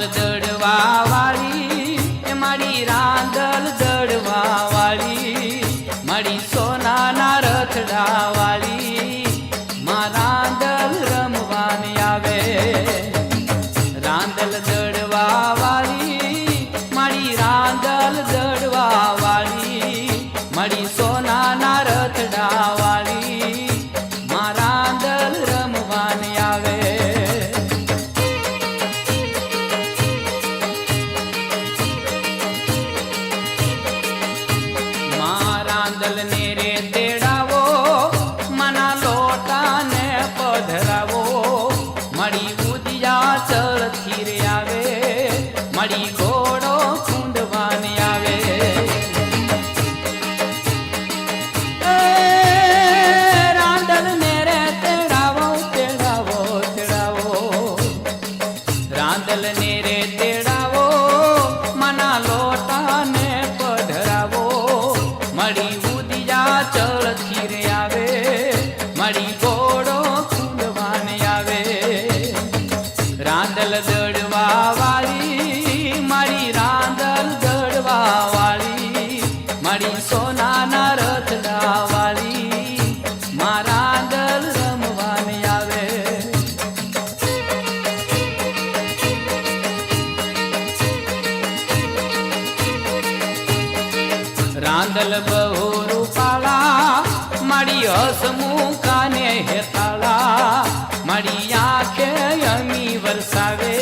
રાંદલ દડવા વાળી એ મારી રાંદલ દડવા વાળી મારી સોનાના રથડા વાળી માં રાંદલ રમવાની આવે રાંદલ દડવા વાળી મારી રાંદલ દડવા વાળી મારી સોનાના રથડા વાળી માં રાંદલ રમવાની આવે રાંદલ ને રે તેડાવો મના લોટા ને પધરાવો મળી ઉદિયા ચળથી રે આવે મળી ઘોડો કુંડવાની આવે રાંદલ ને રે તેડાવો તેડાવો તેડાવો રાંદલ ને રે તેડાવો મના લોટા ને પધરાવો મળી ઉદિયા ચળથી રે આવે મળી ઘોડો કુંડવાને આવે રાંદલ દડવા વાળી મારી રાંદલ દડવા વાળી મારી સોનાના રથડા વાળી માં રાંદલ રમવાને આવે રાંદલ બહુ રૂપાળા મારી હસમુખાને હેતાળા મારી આંખે અમી વરસાવે